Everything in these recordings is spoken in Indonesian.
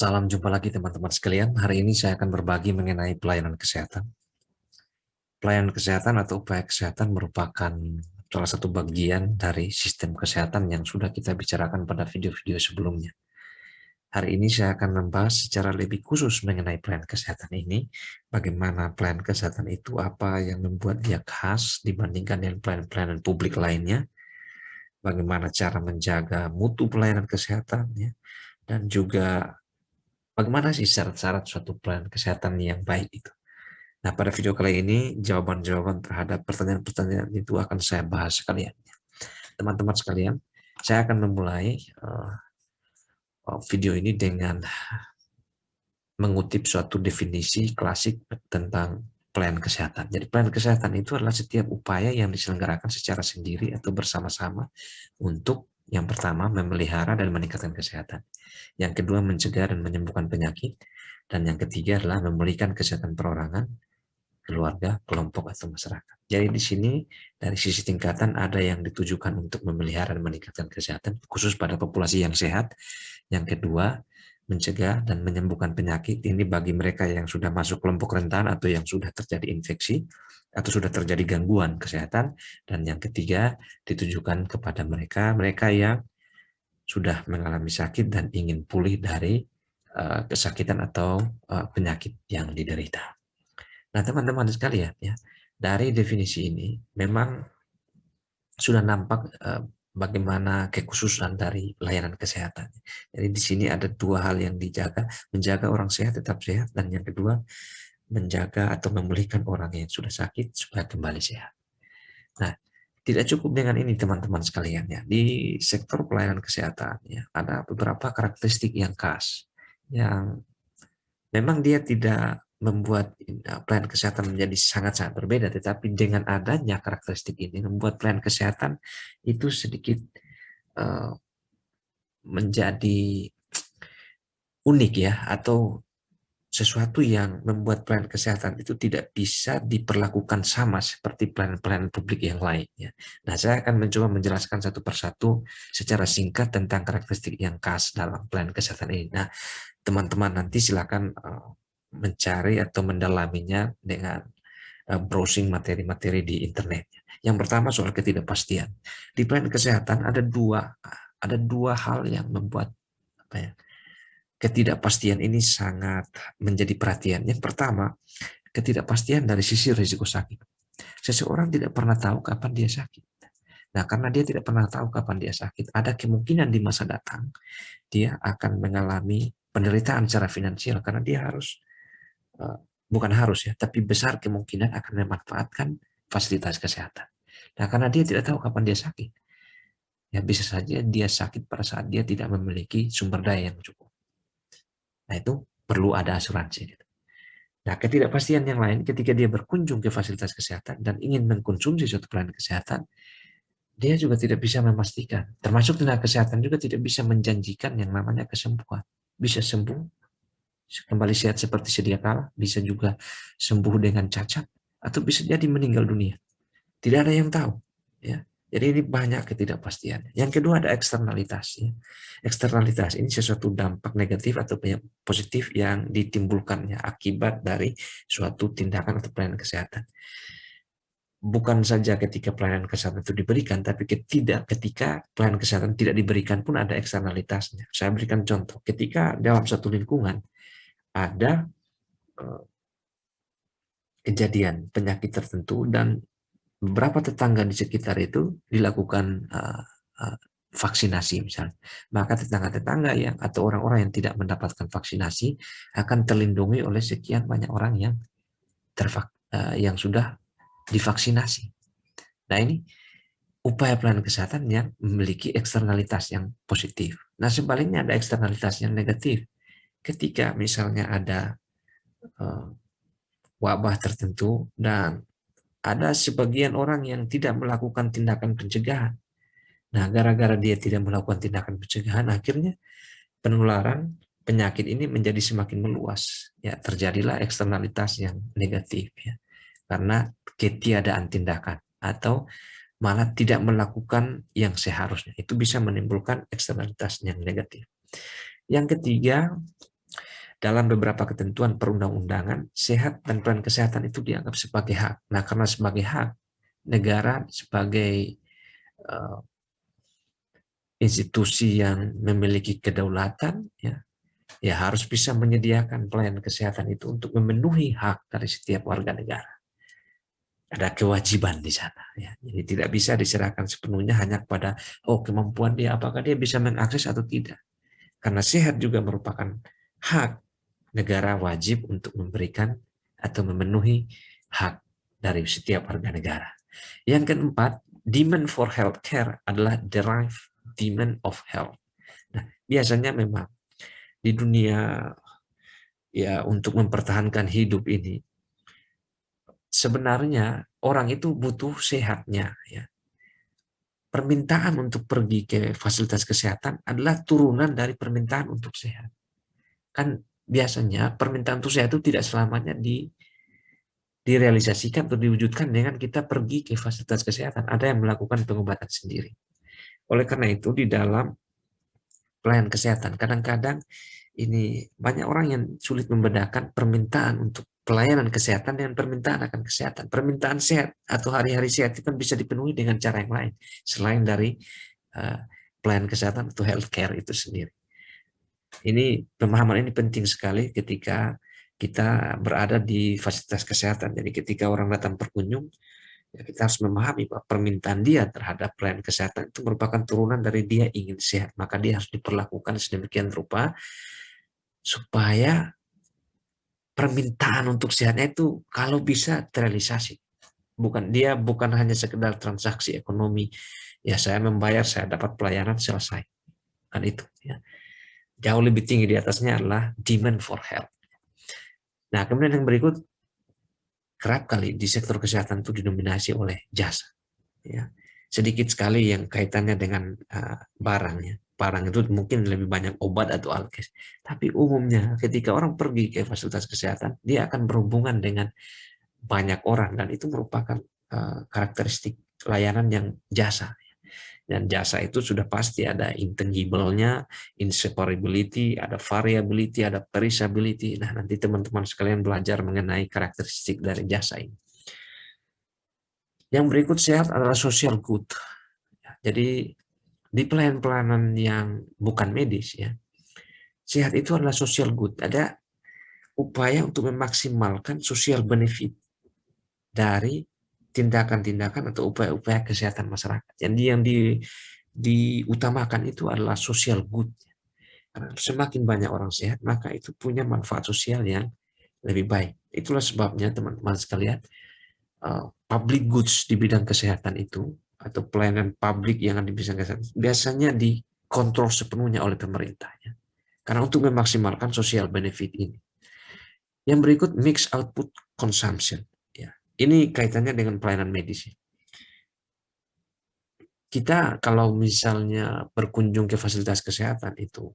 Salam jumpa lagi teman-teman sekalian. Hari ini saya akan berbagi mengenai pelayanan kesehatan. Pelayanan kesehatan atau upaya kesehatan merupakan salah satu bagian dari sistem kesehatan yang sudah kita bicarakan pada video-video sebelumnya. Hari ini saya akan membahas secara lebih khusus mengenai pelayanan kesehatan ini, bagaimana pelayanan kesehatan itu, apa yang membuat dia khas dibandingkan dengan pelayanan-pelayanan publik lainnya, bagaimana cara menjaga mutu pelayanan kesehatan, ya, dan juga bagaimana sih syarat-syarat suatu pelayanan kesehatan yang baik itu. Nah, pada video kali ini, jawaban-jawaban terhadap pertanyaan-pertanyaan itu akan saya bahas sekalian. Teman-teman sekalian, saya akan memulai video ini dengan mengutip suatu definisi klasik tentang pelayanan kesehatan. Jadi, pelayanan kesehatan itu adalah setiap upaya yang diselenggarakan secara sendiri atau bersama-sama untuk yang pertama, memelihara dan meningkatkan kesehatan. Yang kedua, mencegah dan menyembuhkan penyakit. Dan yang ketiga adalah memulihkan kesehatan perorangan, keluarga, kelompok, atau masyarakat. Jadi di sini dari sisi tingkatan ada yang ditujukan untuk memelihara dan meningkatkan kesehatan, khusus pada populasi yang sehat. Yang kedua, mencegah dan menyembuhkan penyakit. Ini bagi mereka yang sudah masuk kelompok rentan atau yang sudah terjadi infeksi atau sudah terjadi gangguan kesehatan. Dan yang ketiga, ditujukan kepada mereka yang sudah mengalami sakit dan ingin pulih dari kesakitan atau penyakit yang diderita. Nah, teman-teman sekalian, ya, dari definisi ini memang sudah nampak bagaimana kekhususan dari layanan kesehatan. Jadi di sini ada dua hal yang dijaga, menjaga orang sehat tetap sehat, dan yang kedua menjaga atau memulihkan orang yang sudah sakit supaya kembali sehat. Nah, tidak cukup dengan ini teman-teman sekalian, ya. Di sektor pelayanan kesehatan, ya, ada beberapa karakteristik yang khas yang memang dia tidak membuat pelayanan kesehatan menjadi sangat-sangat berbeda, tetapi dengan adanya karakteristik ini membuat pelayanan kesehatan itu sedikit menjadi unik, ya, atau sesuatu yang membuat pelayanan kesehatan itu tidak bisa diperlakukan sama seperti pelayanan-pelayanan publik yang lainnya. Nah, saya akan mencoba menjelaskan satu persatu secara singkat tentang karakteristik yang khas dalam pelayanan kesehatan ini. Nah, teman-teman nanti silakan mencari atau mendalaminya dengan browsing materi-materi di internet. Yang pertama soal ketidakpastian. Di pelayanan kesehatan ada dua hal yang membuat ketidakpastian ini sangat menjadi perhatian. Yang pertama, ketidakpastian dari sisi risiko sakit. Seseorang tidak pernah tahu kapan dia sakit. Nah, karena dia tidak pernah tahu kapan dia sakit, ada kemungkinan di masa datang dia akan mengalami penderitaan secara finansial karena dia harus bukan harus, ya, tapi besar kemungkinan akan memanfaatkan fasilitas kesehatan. Nah, karena dia tidak tahu kapan dia sakit, ya bisa saja dia sakit pada saat dia tidak memiliki sumber daya yang cukup. Nah, itu perlu ada asuransi. Gitu. Nah, ketidakpastian yang lain ketika dia berkunjung ke fasilitas kesehatan dan ingin mengkonsumsi suatu pelayanan kesehatan, dia juga tidak bisa memastikan. Termasuk tenaga kesehatan juga tidak bisa menjanjikan yang namanya kesembuhan. Bisa sembuh, kembali sehat seperti sedia kala, bisa juga sembuh dengan cacat, atau bisa jadi meninggal dunia. Tidak ada yang tahu. Ya. Jadi ini banyak ketidakpastian. Yang kedua ada eksternalitas. Ya. Eksternalitas ini sesuatu dampak negatif atau positif yang ditimbulkannya akibat dari suatu tindakan atau pelayanan kesehatan. Bukan saja ketika pelayanan kesehatan itu diberikan, tapi ketika pelayanan kesehatan tidak diberikan pun ada eksternalitasnya. Saya berikan contoh. Ketika dalam satu lingkungan ada kejadian penyakit tertentu dan beberapa tetangga di sekitar itu dilakukan vaksinasi misalnya, maka tetangga-tetangga atau orang-orang yang tidak mendapatkan vaksinasi akan terlindungi oleh sekian banyak orang yang sudah divaksinasi. Nah, ini upaya pelayanan kesehatan yang memiliki eksternalitas yang positif. Nah, sebaliknya ada eksternalitas yang negatif. Ketika misalnya ada wabah tertentu dan ada sebagian orang yang tidak melakukan tindakan pencegahan. Nah, gara-gara dia tidak melakukan tindakan pencegahan, akhirnya penularan penyakit ini menjadi semakin meluas. Ya, terjadilah eksternalitas yang negatif, ya, karena ketiadaan tindakan atau malah tidak melakukan yang seharusnya. Itu bisa menimbulkan eksternalitas yang negatif. Yang ketiga, dalam beberapa ketentuan perundang-undangan, sehat dan pelayanan kesehatan itu dianggap sebagai hak. Nah, karena sebagai hak, negara sebagai institusi yang memiliki kedaulatan, ya harus bisa menyediakan pelayanan kesehatan itu untuk memenuhi hak dari setiap warga negara. Ada kewajiban di sana, ya. Jadi tidak bisa diserahkan sepenuhnya hanya kepada kemampuan dia, apakah dia bisa mengakses atau tidak. Karena sehat juga merupakan hak, negara wajib untuk memberikan atau memenuhi hak dari setiap warga negara. Yang keempat, demand for healthcare adalah derived demand of health. Nah, biasanya memang di dunia, ya, untuk mempertahankan hidup ini, sebenarnya orang itu butuh sehatnya, ya. Permintaan untuk pergi ke fasilitas kesehatan adalah turunan dari permintaan untuk sehat. Kan biasanya permintaan untuk sehat itu tidak selamanya direalisasikan atau diwujudkan dengan kita pergi ke fasilitas kesehatan. Ada yang melakukan pengobatan sendiri. Oleh karena itu, di dalam pelayanan kesehatan, kadang-kadang ini banyak orang yang sulit membedakan permintaan untuk pelayanan kesehatan dengan permintaan akan kesehatan. Permintaan sehat atau hari-hari sehat itu kan bisa dipenuhi dengan cara yang lain selain dari pelayanan kesehatan atau healthcare itu sendiri. Ini pemahaman ini penting sekali ketika kita berada di fasilitas kesehatan. Jadi ketika orang datang berkunjung, ya kita harus memahami bahwa permintaan dia terhadap pelayanan kesehatan itu merupakan turunan dari dia ingin sehat. Maka dia harus diperlakukan sedemikian rupa supaya permintaan untuk sehatnya itu kalau bisa terrealisasi. Bukan hanya sekedar transaksi ekonomi. Ya, saya membayar, saya dapat pelayanan, selesai. Kan itu, ya. Jauh lebih tinggi di atasnya adalah demand for health. Nah, kemudian yang berikut, kerap kali di sektor kesehatan itu didominasi oleh jasa. Ya. Sedikit sekali yang kaitannya dengan barangnya. Barang itu mungkin lebih banyak obat atau alkes. Tapi umumnya ketika orang pergi ke fasilitas kesehatan, dia akan berhubungan dengan banyak orang, dan itu merupakan karakteristik layanan yang jasa. Dan jasa itu sudah pasti ada intangible-nya, inseparability, ada variability, ada perishability. Nah, nanti teman-teman sekalian belajar mengenai karakteristik dari jasa ini. Yang berikut, sehat adalah social good. Jadi di pelayanan-pelayanan yang bukan medis, ya, sehat itu adalah social good. Ada upaya untuk memaksimalkan social benefit dari tindakan-tindakan atau upaya-upaya kesehatan masyarakat. Jadi yang diutamakan itu adalah social good. Karena semakin banyak orang sehat, maka itu punya manfaat sosial yang lebih baik. Itulah sebabnya teman-teman sekalian, public goods di bidang kesehatan itu, atau pelayanan publik yang ada di bidang kesehatan, biasanya dikontrol sepenuhnya oleh pemerintahnya. Karena untuk memaksimalkan social benefit ini. Yang berikut, mixed output consumption. Ya, ini kaitannya dengan pelayanan medis. Kita kalau misalnya berkunjung ke fasilitas kesehatan itu,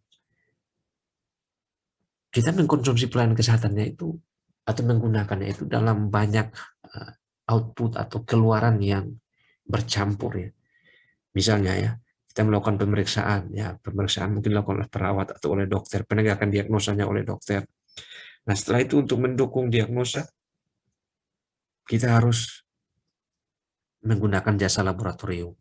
kita mengkonsumsi pelayanan kesehatannya itu atau menggunakannya itu dalam banyak output atau keluaran yang bercampur, ya. Misalnya, ya, kita melakukan pemeriksaan, ya, pemeriksaan mungkin dilakukan oleh perawat atau oleh dokter, penegakan diagnosanya oleh dokter. Nah, setelah itu untuk mendukung diagnosa, kita harus menggunakan jasa laboratorium.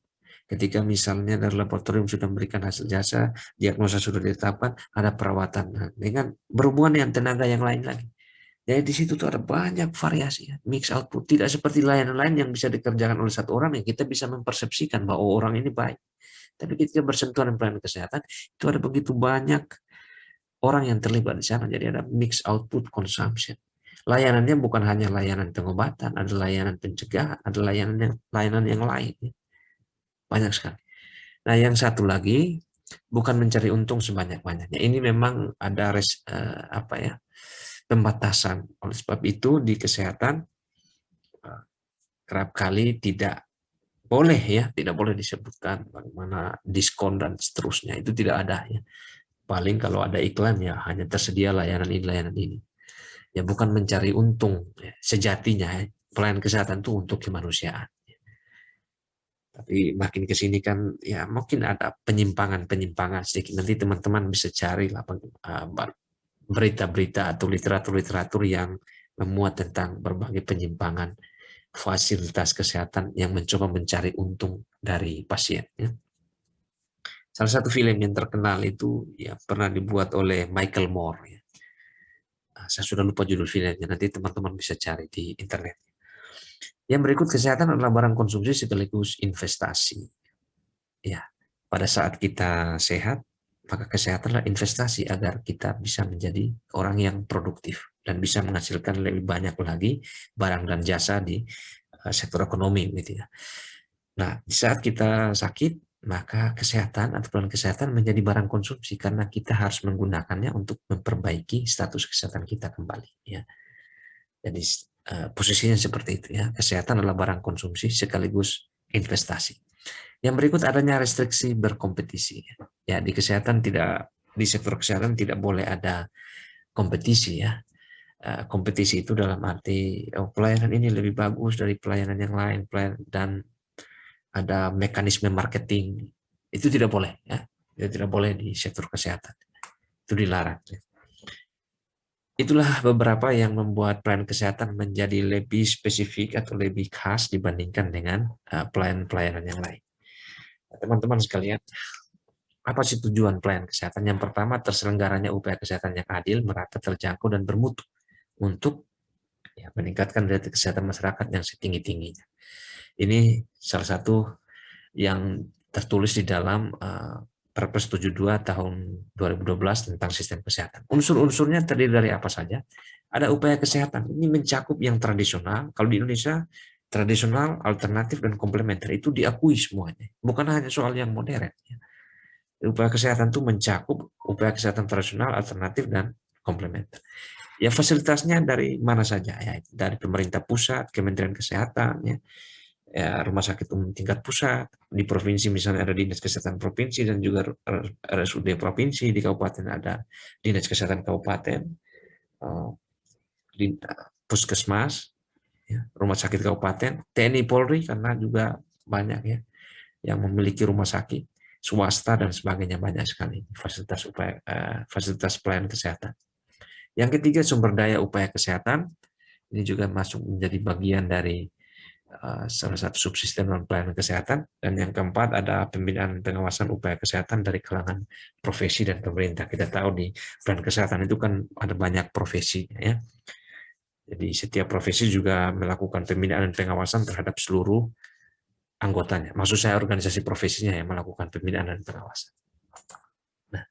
Ketika misalnya dari laboratorium sudah memberikan hasil jasa, diagnosa sudah ditetapkan, ada perawatan. Nah, dengan berhubungan dengan tenaga yang lain lagi. Jadi di situ tuh ada banyak variasi, ya, mix output. Tidak seperti layanan lain yang bisa dikerjakan oleh satu orang, yang kita bisa mempersepsikan bahwa orang ini baik. Tapi ketika bersentuhan dengan pelayanan kesehatan, itu ada begitu banyak orang yang terlibat di sana. Jadi ada mix output consumption. Layanannya bukan hanya layanan pengobatan, ada layanan pencegahan, ada layanan yang lain. Banyak sekali. Nah, yang satu lagi, bukan mencari untung sebanyak-banyaknya. Ini memang ada pembatasan. Oleh sebab itu di kesehatan kerap kali tidak boleh disebutkan bagaimana diskon dan seterusnya. Itu tidak ada, ya. Paling kalau ada iklan, ya hanya tersedia layanan ini, layanan ini. Ya, bukan mencari untung, ya. Sejatinya, ya, pelayanan kesehatan itu untuk kemanusiaan. Tapi makin ke sini kan, ya mungkin ada penyimpangan sedikit. Nanti teman-teman bisa cari lah berita-berita atau literatur-literatur yang memuat tentang berbagai penyimpangan fasilitas kesehatan yang mencoba mencari untung dari pasien. Ya. Salah satu film yang terkenal itu ya pernah dibuat oleh Michael Moore. Ya. Saya sudah lupa judul filmnya, nanti teman-teman bisa cari di internet. Yang berikut, kesehatan adalah barang konsumsi sekaligus investasi. Ya, pada saat kita sehat, maka kesehatan adalah investasi agar kita bisa menjadi orang yang produktif dan bisa menghasilkan lebih banyak lagi barang dan jasa di sektor ekonomi, gitu ya. Nah, di saat kita sakit, maka kesehatan atau plan kesehatan menjadi barang konsumsi karena kita harus menggunakannya untuk memperbaiki status kesehatan kita kembali. Ya. Jadi posisinya seperti itu ya. Kesehatan adalah barang konsumsi sekaligus investasi. Yang berikut, adanya restriksi berkompetisi. Ya, di kesehatan tidak, di sektor kesehatan tidak boleh ada kompetisi ya. Kompetisi itu dalam arti pelayanan ini lebih bagus dari pelayanan yang lain, dan ada mekanisme marketing, itu tidak boleh ya. Itu tidak boleh di sektor kesehatan. Itu dilarang. Ya. Itulah beberapa yang membuat pelayanan kesehatan menjadi lebih spesifik atau lebih khas dibandingkan dengan pelayanan-pelayanan yang lain. Teman-teman sekalian, apa sih tujuan pelayanan kesehatan? Yang pertama, terselenggaranya upaya kesehatan yang adil, merata, terjangkau, dan bermutu untuk ya, meningkatkan derajat kesehatan masyarakat yang setinggi-tingginya. Ini salah satu yang tertulis di dalam Perpres 72 tahun 2012 tentang sistem kesehatan. Unsur-unsurnya terdiri dari apa saja? Ada upaya kesehatan. Ini mencakup yang tradisional. Kalau di Indonesia, tradisional, alternatif, dan komplementer. Itu diakui semuanya. Bukan hanya soal yang modern. Upaya kesehatan itu mencakup upaya kesehatan tradisional, alternatif, dan komplementer. Ya, fasilitasnya dari mana saja ya, dari pemerintah pusat, Kementerian Kesehatan, ya, rumah sakit umum tingkat pusat, di provinsi misalnya ada dinas kesehatan provinsi dan juga RSUD provinsi, di kabupaten ada dinas kesehatan kabupaten, puskesmas, ya, rumah sakit kabupaten, TNI Polri karena juga banyak ya yang memiliki rumah sakit swasta dan sebagainya, banyak sekali fasilitas pelayanan kesehatan. Yang ketiga, sumber daya upaya kesehatan. Ini juga masuk menjadi bagian dari salah satu subsistem non pelayanan kesehatan. Dan yang keempat, ada pembinaan pengawasan upaya kesehatan dari kalangan profesi dan pemerintah. Kita tahu di pelayanan kesehatan itu kan ada banyak profesi ya. Jadi setiap profesi juga melakukan pembinaan dan pengawasan terhadap seluruh anggotanya. Maksud saya organisasi profesinya yang melakukan pembinaan dan pengawasan. Nah,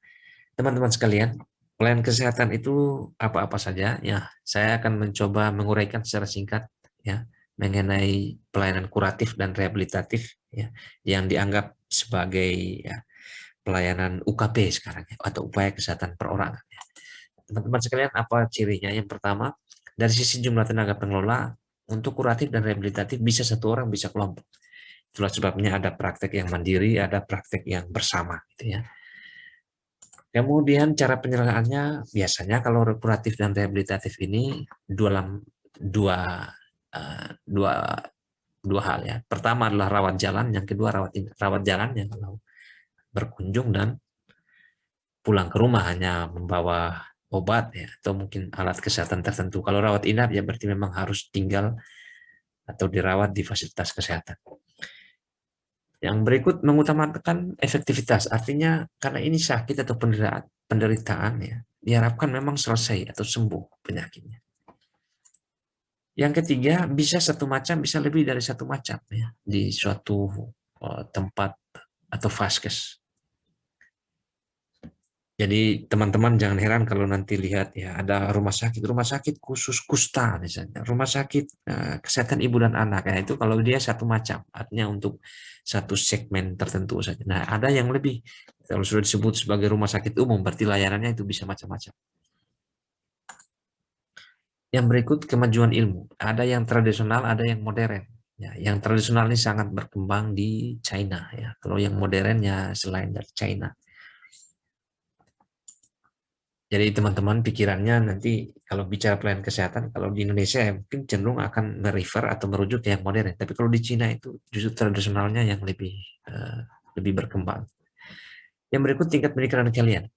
teman-teman sekalian, pelayanan kesehatan itu apa-apa saja ya. Saya akan mencoba menguraikan secara singkat ya mengenai pelayanan kuratif dan rehabilitatif ya yang dianggap sebagai ya, pelayanan UKP sekarang ya, atau upaya kesehatan perorangan. Ya. Teman-teman sekalian, apa cirinya? Yang pertama, dari sisi jumlah tenaga pengelola, untuk kuratif dan rehabilitatif bisa satu orang, bisa kelompok. Itulah sebabnya ada praktek yang mandiri, ada praktek yang bersama gitu ya. Kemudian cara penyelenggaranya biasanya kalau kuratif dan rehabilitatif ini dua dua dua hal ya. Pertama adalah rawat jalan, yang kedua rawat jalan yang kalau berkunjung dan pulang ke rumah hanya membawa obat ya atau mungkin alat kesehatan tertentu. Kalau rawat inap ya berarti memang harus tinggal atau dirawat di fasilitas kesehatan. Yang berikut, mengutamakan efektivitas, artinya karena ini sakit atau penderitaan ya, diharapkan memang selesai atau sembuh penyakitnya. Yang ketiga, bisa satu macam, bisa lebih dari satu macam ya di suatu tempat atau vaskes. Jadi teman-teman jangan heran kalau nanti lihat ya ada rumah sakit khusus kusta misalnya, rumah sakit kesehatan ibu dan anak ya, itu kalau dia satu macam, artinya untuk satu segmen tertentu saja. Nah, ada yang lebih, kalau sudah disebut sebagai rumah sakit umum berarti layanannya itu bisa macam-macam. Yang berikut, kemajuan ilmu. Ada yang tradisional, ada yang modern. Ya, yang tradisional ini sangat berkembang di China ya. Kalau yang modernnya selain dari China. Jadi teman-teman pikirannya nanti kalau bicara pelayanan kesehatan, kalau di Indonesia ya mungkin cenderung akan merefer atau merujuk ke yang modern. Tapi kalau di Cina itu justru tradisionalnya yang lebih berkembang. Yang berikut, tingkat pendidikan kalian.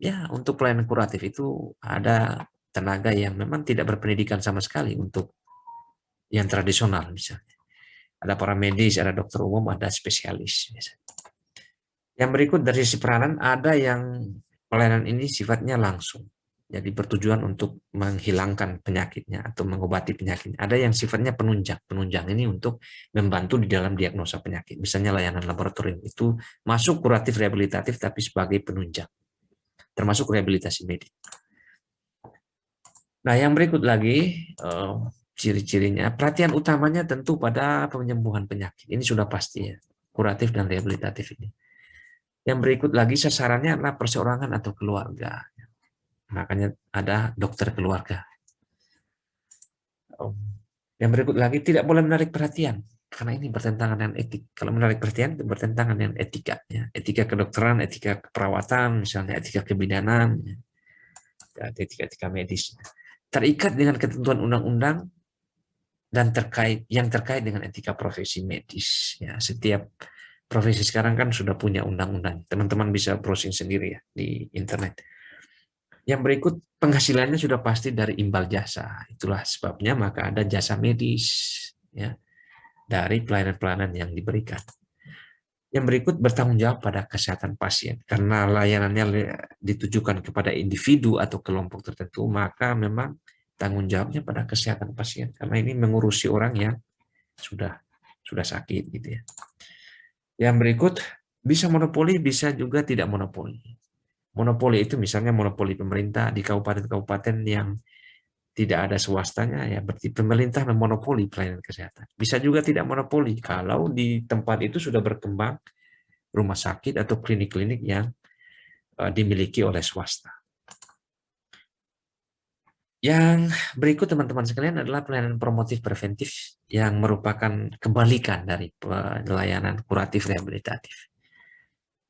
ya untuk pelayanan kuratif itu ada tenaga yang memang tidak berpendidikan sama sekali untuk yang tradisional misalnya. Ada para medis, ada dokter umum, ada spesialis. Yang berikut dari sisi peranan, ada yang pelayanan ini sifatnya langsung. Jadi bertujuan untuk menghilangkan penyakitnya atau mengobati penyakitnya. Ada yang sifatnya penunjang. Penunjang ini untuk membantu di dalam diagnosa penyakit. Misalnya layanan laboratorium itu masuk kuratif rehabilitatif tapi sebagai penunjang. Termasuk rehabilitasi medik. Nah, yang berikut lagi ciri-cirinya, perhatian utamanya tentu pada penyembuhan penyakit. Ini sudah pasti ya, kuratif dan rehabilitatif ini. Yang berikut lagi sasarannya adalah perseorangan atau keluarga. Makanya ada dokter keluarga. Yang berikut lagi tidak boleh menarik perhatian karena ini bertentangan dengan etik. Kalau menarik perhatian itu bertentangan dengan etika, ya. Etika kedokteran, etika keperawatan, misalnya etika kebidanan, ya. Etika medis. Terikat dengan ketentuan undang-undang dan terkait dengan etika profesi medis. Ya, setiap profesi sekarang kan sudah punya undang-undang. Teman-teman bisa browsing sendiri ya di internet. Yang berikut penghasilannya sudah pasti dari imbal jasa. Itulah sebabnya maka ada jasa medis ya dari pelayanan-pelayanan yang diberikan. Yang berikut bertanggung jawab pada kesehatan pasien. Karena layanannya ditujukan kepada individu atau kelompok tertentu, maka memang tanggung jawabnya pada kesehatan pasien. Karena ini mengurusi orang yang sudah sakit gitu ya. Yang berikut bisa monopoli, bisa juga tidak monopoli. Monopoli itu misalnya monopoli pemerintah di kabupaten-kabupaten yang tidak ada swastanya, ya berarti pemerintah memonopoli pelayanan kesehatan. Bisa juga tidak monopoli kalau di tempat itu sudah berkembang rumah sakit atau klinik-klinik yang dimiliki oleh swasta. Yang berikut teman-teman sekalian adalah pelayanan promotif preventif yang merupakan kebalikan dari pelayanan kuratif rehabilitatif.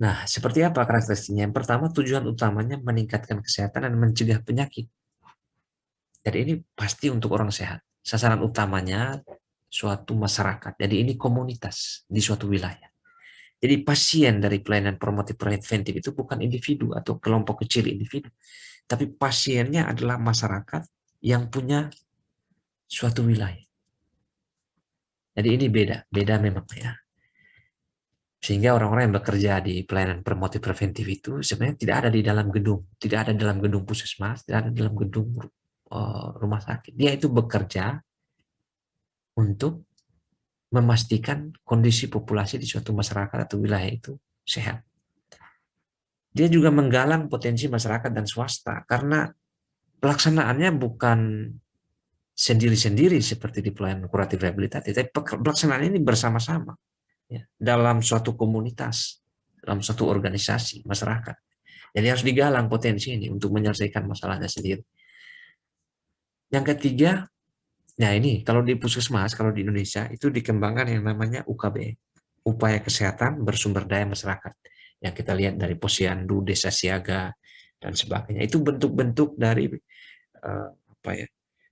Nah, seperti apa karakteristiknya? Yang pertama, tujuan utamanya meningkatkan kesehatan dan mencegah penyakit. Jadi ini pasti untuk orang sehat. Sasaran utamanya suatu masyarakat. Jadi ini komunitas di suatu wilayah. Jadi pasien dari pelayanan promotif preventif itu bukan individu atau kelompok kecil individu. Tapi pasiennya adalah masyarakat yang punya suatu wilayah. Jadi ini beda memang ya. Sehingga orang-orang yang bekerja di pelayanan promotif preventif itu sebenarnya tidak ada di dalam gedung. Tidak ada dalam gedung puskesmas, tidak ada dalam gedung rumah sakit. Dia itu bekerja untuk memastikan kondisi populasi di suatu masyarakat atau wilayah itu sehat. Dia juga menggalang potensi masyarakat dan swasta karena pelaksanaannya bukan sendiri-sendiri seperti di pelayanan kuratif rehabilitatif, tapi pelaksanaan ini bersama-sama ya, dalam suatu komunitas, dalam suatu organisasi masyarakat. Jadi harus digalang potensi ini untuk menyelesaikan masalahnya sendiri. Yang ketiga, nah ini kalau di puskesmas, kalau di Indonesia itu dikembangkan yang namanya UKB, upaya kesehatan bersumber daya masyarakat. Yang kita lihat dari posyandu, desa siaga dan sebagainya. Itu bentuk-bentuk dari apa ya?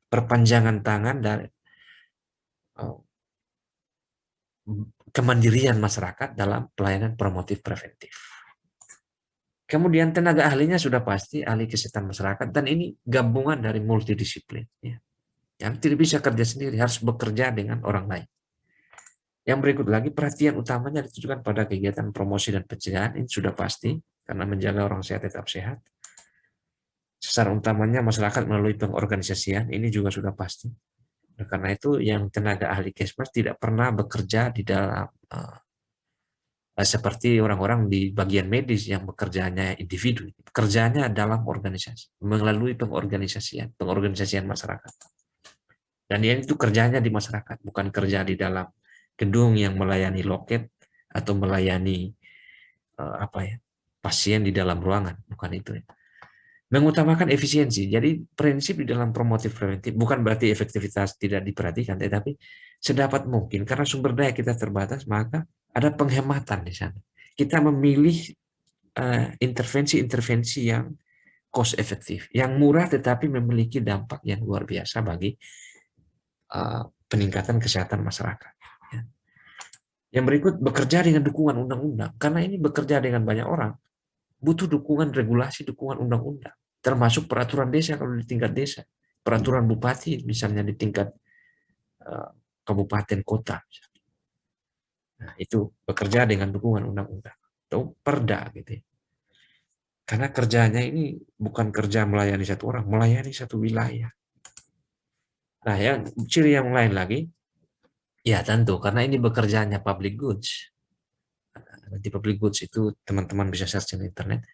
Perpanjangan tangan dari kemandirian masyarakat dalam pelayanan promotif preventif. Kemudian tenaga ahlinya sudah pasti ahli kesehatan masyarakat dan ini gabungan dari multidisiplin. Ya. Yang tidak bisa kerja sendiri, harus bekerja dengan orang lain. Yang berikut lagi, perhatian utamanya ditujukan pada kegiatan promosi dan pencegahan, ini sudah pasti, karena menjaga orang sehat tetap sehat. Sasaran utamanya masyarakat melalui pengorganisasian, ini juga sudah pasti. Karena itu yang tenaga ahli Kesmas tidak pernah bekerja di dalam seperti orang-orang di bagian medis yang bekerjanya individu, pekerjaannya dalam organisasi, melalui pengorganisasian masyarakat. Dan dia itu kerjanya di masyarakat, bukan kerja di dalam gedung yang melayani loket atau melayani pasien di dalam ruangan, bukan itu. Mengutamakan efisiensi. Jadi prinsip di dalam promotif preventif bukan berarti efektivitas tidak diperhatikan, tetapi sedapat mungkin karena sumber daya kita terbatas, maka ada penghematan di sana. Kita memilih intervensi-intervensi yang cost efektif, yang murah tetapi memiliki dampak yang luar biasa bagi peningkatan kesehatan masyarakat. Yang berikut, bekerja dengan dukungan undang-undang. Karena ini bekerja dengan banyak orang, butuh dukungan regulasi, dukungan undang-undang, termasuk peraturan desa kalau di tingkat desa, peraturan bupati misalnya di tingkat kabupaten kota. Nah, itu bekerja dengan dukungan undang-undang atau perda gitu ya. Karena kerjanya ini bukan kerja melayani satu orang, melayani satu wilayah. Nah, yang ciri yang lain lagi, ya tentu karena ini bekerjanya public goods. Di public goods itu teman-teman bisa search di internet.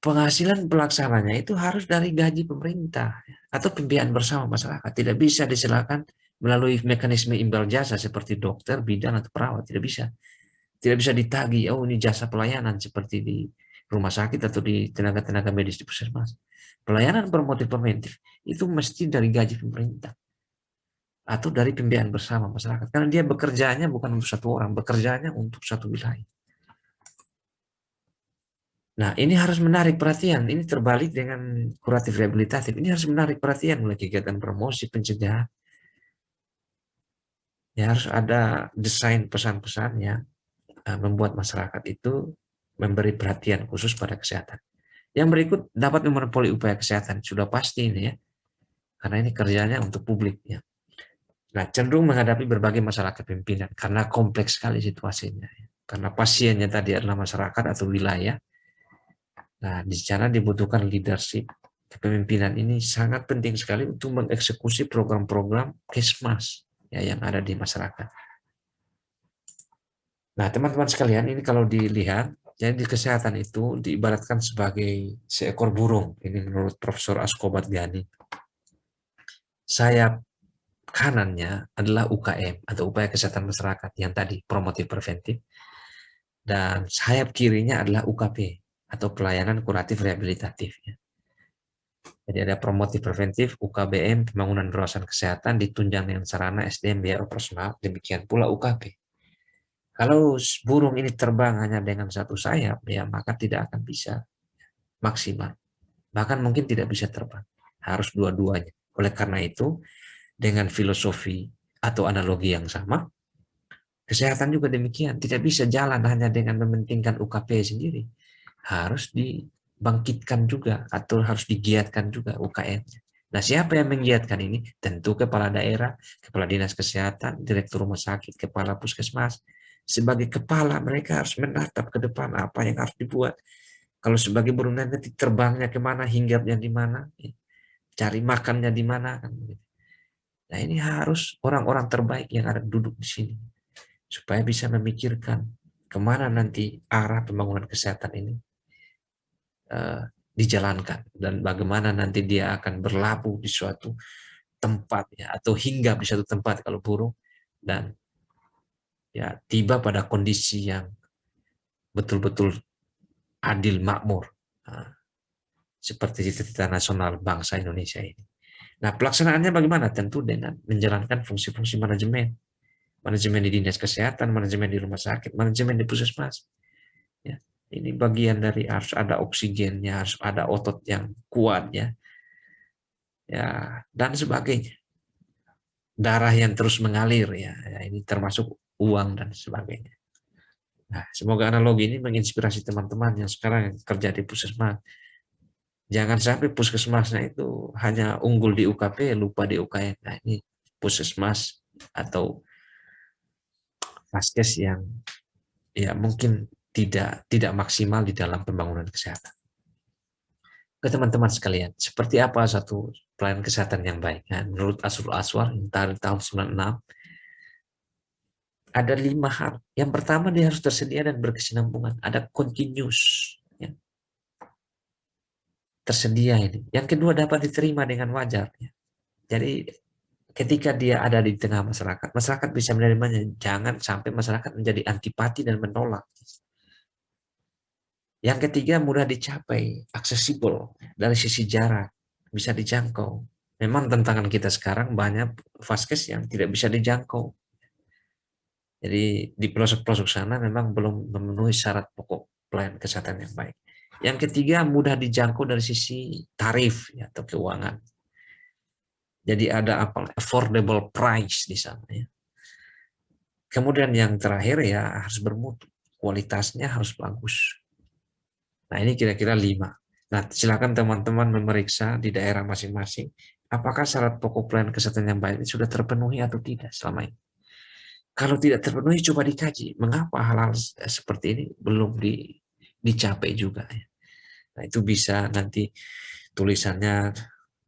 Penghasilan pelaksananya itu harus dari gaji pemerintah atau pembiayaan bersama masyarakat. Tidak bisa diserahkan melalui mekanisme imbal jasa seperti dokter, bidan, atau perawat. Tidak bisa. Tidak bisa ditagih, oh ini jasa pelayanan seperti di rumah sakit atau di tenaga-tenaga medis di puskesmas. Pelayanan bermotif preventif itu mesti dari gaji pemerintah atau dari pembiayaan bersama masyarakat. Karena dia bekerjanya bukan untuk satu orang, bekerjanya untuk satu wilayah. Nah, ini harus menarik perhatian. Ini terbalik dengan kuratif rehabilitatif. Ini harus menarik perhatian mulai kegiatan promosi, pencegahan. Ya, harus ada desain pesan-pesan yang membuat masyarakat itu memberi perhatian khusus pada kesehatan. Yang berikut dapat memonopoli upaya kesehatan. Sudah pasti ini ya. Karena ini kerjanya untuk publik ya. Nah, cenderung menghadapi berbagai masalah kepemimpinan karena kompleks sekali situasinya. Karena pasiennya tadi adalah masyarakat atau wilayah. Nah, di sana dibutuhkan leadership. Kepemimpinan ini sangat penting sekali untuk mengeksekusi program-program Kesmas ya, yang ada di masyarakat. Nah, teman-teman sekalian, ini kalau dilihat, jadi di kesehatan itu diibaratkan sebagai seekor burung. Ini menurut Profesor Askobat Ghani. Sayap kanannya adalah UKM atau upaya kesehatan masyarakat yang tadi promotif preventif, dan sayap kirinya adalah UKP atau pelayanan kuratif rehabilitatif. Jadi ada promotif preventif, UKBM, pembangunan berwawasan kesehatan, ditunjang dengan sarana SDM biaya operasional, demikian pula UKP. Kalau burung ini terbang hanya dengan satu sayap, ya maka tidak akan bisa maksimal. Bahkan mungkin tidak bisa terbang. Harus dua-duanya. Oleh karena itu, dengan filosofi atau analogi yang sama, kesehatan juga demikian. Tidak bisa jalan hanya dengan mementingkan UKP sendiri. Harus dibangkitkan juga atau harus digiatkan juga UKM. Nah, siapa yang menggiatkan ini? Tentu kepala daerah, kepala dinas kesehatan, direktur rumah sakit, kepala puskesmas. Sebagai kepala, mereka harus menatap ke depan apa yang harus dibuat. Kalau sebagai burung nanti terbangnya kemana, hinggapnya di mana, cari makannya di mana. Nah, ini harus orang-orang terbaik yang ada duduk di sini. Supaya bisa memikirkan kemana nanti arah pembangunan kesehatan ini dijalankan. Dan bagaimana nanti dia akan berlabuh di suatu tempat ya, atau hinggap di suatu tempat kalau burung. Dan ya tiba pada kondisi yang betul-betul adil makmur. Seperti cita-cita nasional bangsa Indonesia ini. Nah, pelaksanaannya bagaimana? Tentu dengan menjalankan fungsi-fungsi manajemen. Manajemen di dinas kesehatan, manajemen di rumah sakit, manajemen di puskesmas. Ya, ini bagian dari harus ada oksigennya, harus ada otot yang kuat ya, dan sebagainya. Darah yang terus mengalir ya, ini termasuk uang dan sebagainya. Nah, semoga analogi ini menginspirasi teman-teman yang sekarang kerja di puskesmas. Jangan sampai puskesmasnya itu hanya unggul di UKP, lupa di UKM. Nah, ini puskesmas atau vaskes yang ya mungkin tidak maksimal di dalam pembangunan kesehatan. Ke teman-teman sekalian, seperti apa satu pelayanan kesehatan yang baik? Nah, menurut Asrul Aswar dari tahun 96, ada 5 hal. Yang pertama, dia harus tersedia dan berkesinambungan. Ada continuous. Ya. Tersedia ini. Yang kedua, dapat diterima dengan wajar. Ya. Jadi, ketika dia ada di tengah masyarakat, masyarakat bisa menerimanya. Jangan sampai masyarakat menjadi antipati dan menolak. Yang ketiga, mudah dicapai, accessible dari sisi jarak, bisa dijangkau. Memang tantangan kita sekarang banyak vaskes yang tidak bisa dijangkau. Jadi di pelosok-pelosok sana memang belum memenuhi syarat pokok pelayanan kesehatan yang baik. Yang ketiga, mudah dijangkau dari sisi tarif ya, atau keuangan. Jadi ada apa? Affordable price di sana. Ya. Kemudian yang terakhir ya harus bermutu, kualitasnya harus bagus. Nah, ini kira-kira 5. Nah, silakan teman-teman memeriksa di daerah masing-masing apakah syarat pokok pelayanan kesehatan yang baik ini sudah terpenuhi atau tidak selama ini. Kalau tidak terpenuhi, coba dikaji mengapa hal-hal seperti ini belum dicapai juga. Ya. Nah, itu bisa nanti tulisannya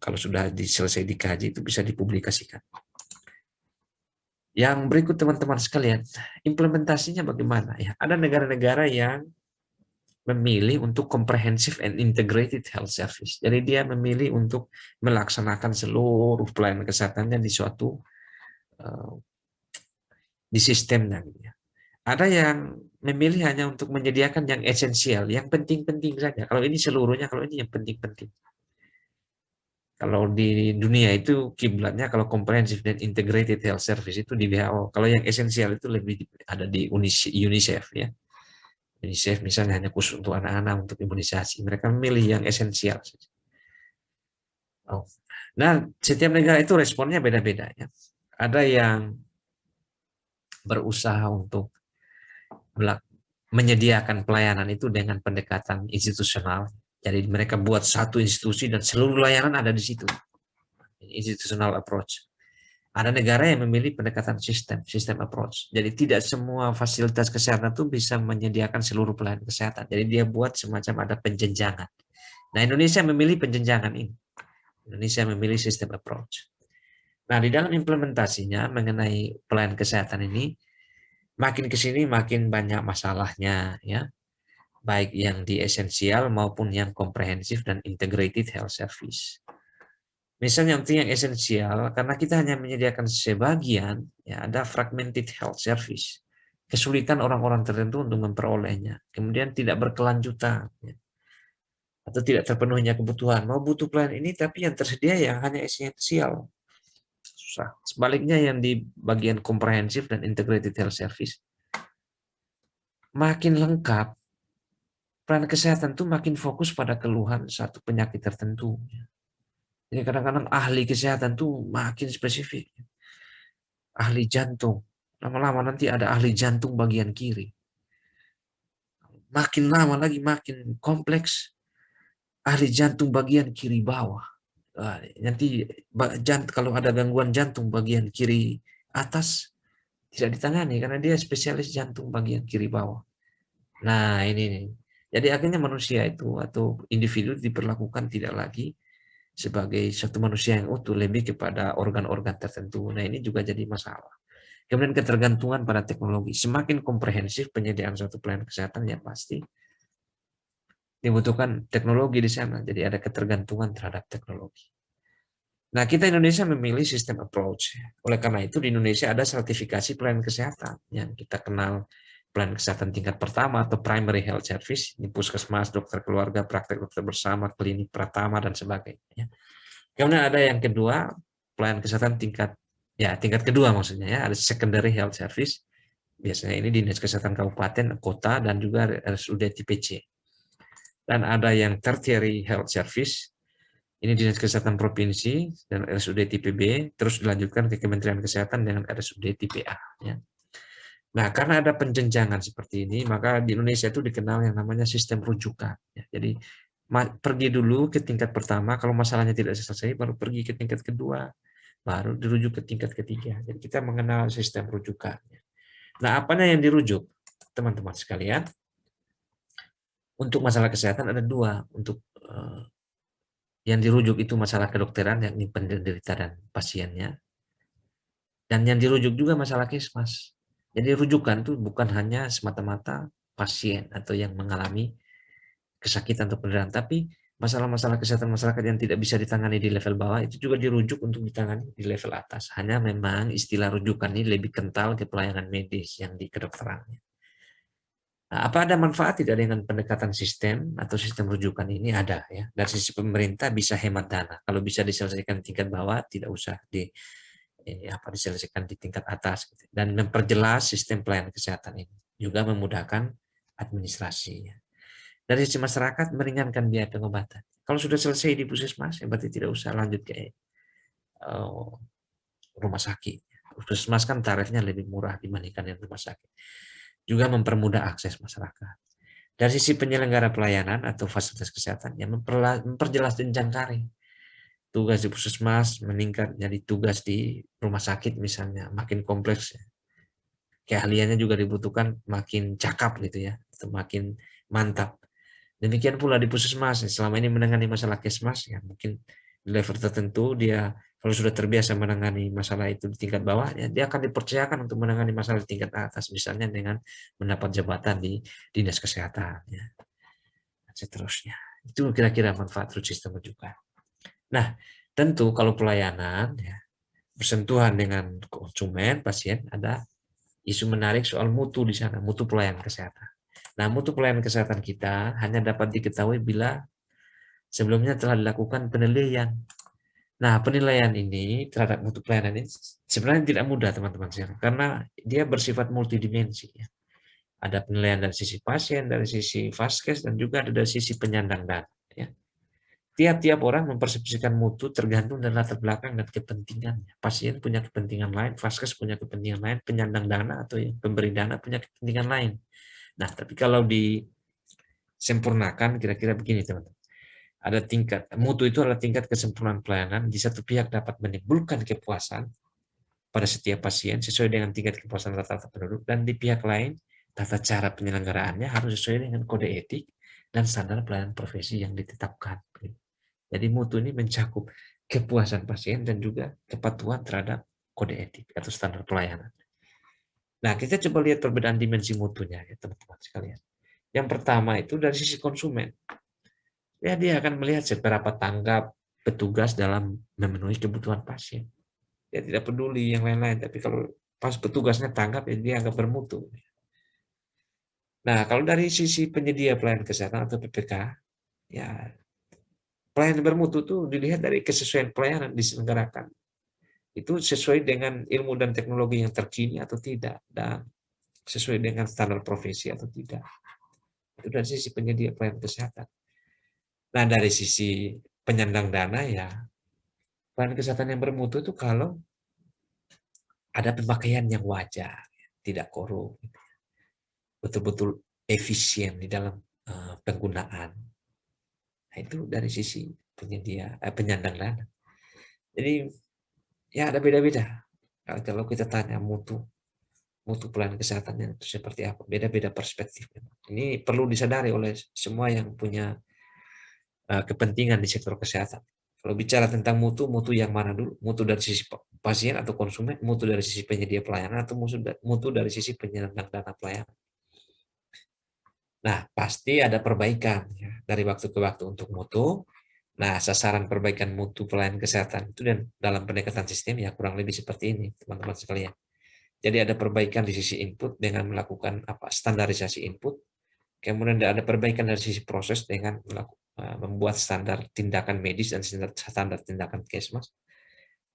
kalau sudah selesai dikaji itu bisa dipublikasikan. Yang berikut teman-teman sekalian, implementasinya bagaimana ya? Ada negara-negara yang memilih untuk comprehensive and integrated health service. Jadi dia memilih untuk melaksanakan seluruh pelayanan kesehatannya di suatu di sistemnya. Gitu ya. Ada yang memilih hanya untuk menyediakan yang esensial, yang penting-penting saja. Kalau ini seluruhnya, kalau ini yang penting-penting. Kalau di dunia itu kiblatnya kalau comprehensive dan integrated health service itu di WHO. Kalau yang esensial itu lebih ada di UNICEF ya. UNICEF misalnya hanya khusus untuk anak-anak untuk imunisasi. Mereka memilih yang esensial. Oh. Nah, setiap negara itu responnya beda-beda ya. Ada yang berusaha untuk menyediakan pelayanan itu dengan pendekatan institusional. Jadi mereka buat satu institusi dan seluruh layanan ada di situ. Institutional approach. Ada negara yang memilih pendekatan sistem approach. Jadi tidak semua fasilitas kesehatan itu bisa menyediakan seluruh pelayanan kesehatan. Jadi dia buat semacam ada penjenjangan. Nah, Indonesia memilih penjenjangan ini. Indonesia memilih sistem approach. Nah, di dalam implementasinya mengenai pelayanan kesehatan ini, makin ke sini makin banyak masalahnya, ya. Baik yang di esensial maupun yang komprehensif dan integrated health service. Misalnya untuk yang esensial, karena kita hanya menyediakan sebagian, ya ada fragmented health service. Kesulitan orang-orang tertentu untuk memperolehnya. Kemudian tidak berkelanjutan. Ya. Atau tidak terpenuhnya kebutuhan. Mau butuh pelayanan ini, tapi yang tersedia yang hanya esensial. Susah. Sebaliknya yang di bagian komprehensif dan integrated health service, makin lengkap, pelayanan kesehatan itu makin fokus pada keluhan satu penyakit tertentu. Jadi kadang-kadang ahli kesehatan tuh makin spesifik. Ahli jantung. Lama-lama nanti ada ahli jantung bagian kiri. Makin lama lagi makin kompleks. Ahli jantung bagian kiri bawah. Nanti kalau ada gangguan jantung bagian kiri atas, tidak ditangani karena dia spesialis jantung bagian kiri bawah. Nah, ini nih. Jadi akhirnya manusia itu atau individu diperlakukan tidak lagi sebagai satu manusia yang utuh, lebih kepada organ-organ tertentu. Nah, ini juga jadi masalah. Kemudian ketergantungan pada teknologi. Semakin komprehensif penyediaan suatu pelayanan kesehatan, ya pasti dibutuhkan teknologi di sana. Jadi ada ketergantungan terhadap teknologi. Nah, kita Indonesia memilih sistem approach. Oleh karena itu di Indonesia ada sertifikasi pelayanan kesehatan yang kita kenal pelayanan kesehatan tingkat pertama atau primary health service, di puskesmas, dokter keluarga, praktek dokter bersama, klinik pratama dan sebagainya. Kemudian ada yang kedua, pelayanan kesehatan tingkat kedua maksudnya ya, ada secondary health service. Biasanya ini dinas kesehatan kabupaten, kota dan juga RSUD tipe C. Dan ada yang tertiary health service. Ini Dinas Kesehatan Provinsi dan RSUD tipe B, terus dilanjutkan ke Kementerian Kesehatan dengan RSUD tipe A. Ya. Nah, karena ada penjenjangan seperti ini, maka di Indonesia itu dikenal yang namanya sistem rujukan. Ya. Jadi, pergi dulu ke tingkat pertama, kalau masalahnya tidak selesai, baru pergi ke tingkat kedua, baru dirujuk ke tingkat ketiga. Jadi, kita mengenal sistem rujukan. Nah, apanya yang dirujuk? Teman-teman sekalian, untuk masalah kesehatan ada dua. Untuk yang dirujuk itu masalah kedokteran, yakni penderita dan pasiennya. Dan yang dirujuk juga masalah kesmas. Jadi rujukan itu bukan hanya semata-mata pasien atau yang mengalami kesakitan atau penderitaan, tapi masalah-masalah kesehatan masyarakat yang tidak bisa ditangani di level bawah itu juga dirujuk untuk ditangani di level atas. Hanya memang istilah rujukan ini lebih kental ke pelayanan medis yang di kedokteran. Nah, apa ada manfaat tidak dengan pendekatan sistem atau sistem rujukan ini? Ada ya. Dari sisi pemerintah bisa hemat dana. Kalau bisa diselesaikan di tingkat bawah, tidak usah diselesaikan di tingkat atas. Gitu. Dan memperjelas sistem pelayanan kesehatan ini. Juga memudahkan administrasinya. Dari sisi masyarakat, meringankan biaya pengobatan. Kalau sudah selesai di puskesmas, ya berarti tidak usah lanjut ke rumah sakit. Puskesmas kan tarifnya lebih murah dibandingkan yang rumah sakit. Juga mempermudah akses masyarakat. Dari sisi penyelenggara pelayanan atau fasilitas kesehatan yang memperjelas jenjang karir. Tugas di puskesmas meningkat jadi tugas di rumah sakit misalnya, makin kompleks. Keahliannya juga dibutuhkan makin cakap gitu ya, atau makin mantap. Demikian pula di puskesmas, selama ini menangani masalah kesmas, ya mungkin di level tertentu dia kalau sudah terbiasa menangani masalah itu di tingkat bawah, ya dia akan dipercayakan untuk menangani masalah di tingkat atas, misalnya dengan mendapat jabatan di dinas kesehatan, ya, dan seterusnya. Itu kira-kira manfaat root system juga. Nah, tentu kalau pelayanan, ya, bersentuhan dengan konsumen, pasien, ada isu menarik soal mutu di sana, mutu pelayanan kesehatan. Nah, mutu pelayanan kesehatan kita hanya dapat diketahui bila sebelumnya telah dilakukan penilaian. Nah, penilaian ini terhadap mutu pelayanan ini sebenarnya tidak mudah, teman-teman, karena dia bersifat multidimensi. Ya. Ada penilaian dari sisi pasien, dari sisi vaskes, dan juga ada dari sisi penyandang dana. Ya. Tiap-tiap orang mempersepsikan mutu tergantung dari latar belakang dan kepentingannya. Pasien punya kepentingan lain, vaskes punya kepentingan lain, penyandang dana atau yang pemberi dana punya kepentingan lain. Nah, tapi kalau disempurnakan, kira-kira begini, teman-teman. Ada tingkat, mutu itu adalah tingkat kesempurnaan pelayanan. Di satu pihak dapat menimbulkan kepuasan pada setiap pasien sesuai dengan tingkat kepuasan rata-rata penduduk, dan di pihak lain, tata cara penyelenggaraannya harus sesuai dengan kode etik dan standar pelayanan profesi yang ditetapkan. Jadi mutu ini mencakup kepuasan pasien dan juga kepatuhan terhadap kode etik atau standar pelayanan. Nah, kita coba lihat perbedaan dimensi mutunya ya, teman-teman sekalian. Yang pertama itu dari sisi konsumen. Ya, dia akan melihat seberapa tanggap petugas dalam memenuhi kebutuhan pasien. Dia tidak peduli yang lain-lain, tapi kalau pas petugasnya tanggap, ya dia anggap bermutu. Nah, kalau dari sisi penyedia pelayanan kesehatan atau PPK, ya pelayanan bermutu itu dilihat dari kesesuaian pelayanan diselenggarakan. Itu sesuai dengan ilmu dan teknologi yang terkini atau tidak, dan sesuai dengan standar profesi atau tidak. Itu dari sisi penyedia pelayanan kesehatan. Nah, dari sisi penyandang dana, ya pelayanan kesehatan yang bermutu itu kalau ada pemakaian yang wajar, tidak korup, betul-betul efisien di dalam penggunaan. Nah, itu dari sisi penyedia penyandang dana. Jadi ya ada beda-beda. Kalau kita tanya mutu pelayanan kesehatannya itu seperti apa, beda-beda perspektif. Ini perlu disadari oleh semua yang punya kepentingan di sektor kesehatan. Kalau bicara tentang mutu yang mana dulu? Mutu dari sisi pasien atau konsumen, mutu dari sisi penyedia pelayanan, atau mutu dari sisi penyandang dana pelayanan. Nah, pasti ada perbaikan ya, dari waktu ke waktu untuk mutu. Nah, sasaran perbaikan mutu pelayanan kesehatan itu dan dalam pendekatan sistem ya kurang lebih seperti ini, teman-teman sekalian. Jadi ada perbaikan di sisi input dengan melakukan standarisasi input. Kemudian ada perbaikan dari sisi proses dengan membuat standar tindakan medis dan standar tindakan kesmas.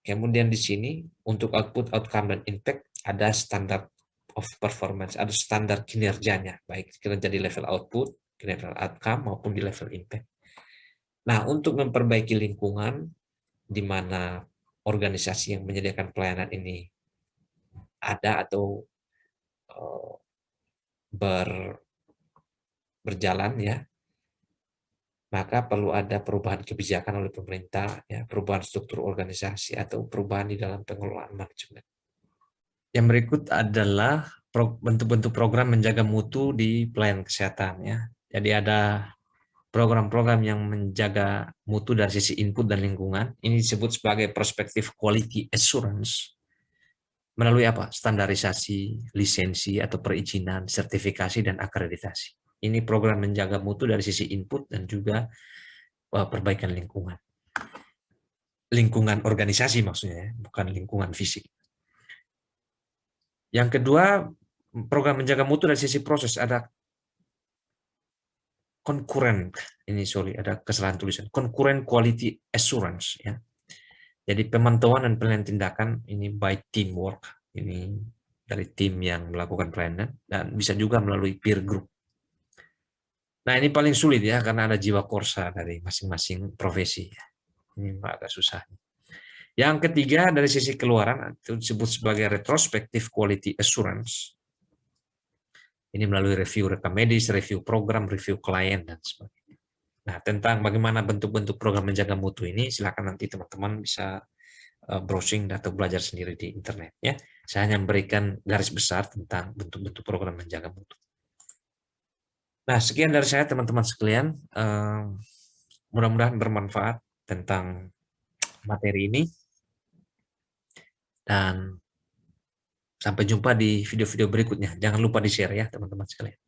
Kemudian di sini untuk output, outcome, dan impact ada standar of performance, ada standar kinerjanya, baik kinerja di level output, di level outcome, maupun di level impact. Nah, untuk memperbaiki lingkungan di mana organisasi yang menyediakan pelayanan ini ada atau berjalan ya, maka perlu ada perubahan kebijakan oleh pemerintah, ya, perubahan struktur organisasi atau perubahan di dalam pengelolaan manajemen. Yang berikut adalah bentuk-bentuk program menjaga mutu di pelayanan kesehatan ya. Jadi ada program-program yang menjaga mutu dari sisi input dan lingkungan. Ini disebut sebagai prospective quality assurance. Melalui apa? Standarisasi, lisensi atau perizinan, sertifikasi, dan akreditasi. Ini program menjaga mutu dari sisi input dan juga perbaikan lingkungan. Lingkungan organisasi maksudnya, bukan lingkungan fisik. Yang kedua, program menjaga mutu dari sisi proses. Ada ada kesalahan tulisan. Concurrent quality assurance. Ya. Jadi pemantauan dan penilaian tindakan ini by teamwork. Ini dari tim yang melakukan pelayanan dan bisa juga melalui peer group. Nah, ini paling sulit ya karena ada jiwa korsa dari masing-masing profesi. Ini agak susah. Yang ketiga dari sisi keluaran itu disebut sebagai retrospective quality assurance. Ini melalui review rekam medis, review program, review klien, dan sebagainya. Nah, tentang bagaimana bentuk-bentuk program menjaga mutu ini, silakan nanti teman-teman bisa browsing atau belajar sendiri di internet. Ya, saya hanya memberikan garis besar tentang bentuk-bentuk program menjaga mutu. Nah, sekian dari saya teman-teman sekalian. Mudah-mudahan bermanfaat tentang materi ini. Dan sampai jumpa di video-video berikutnya. Jangan lupa di-share ya teman-teman sekalian.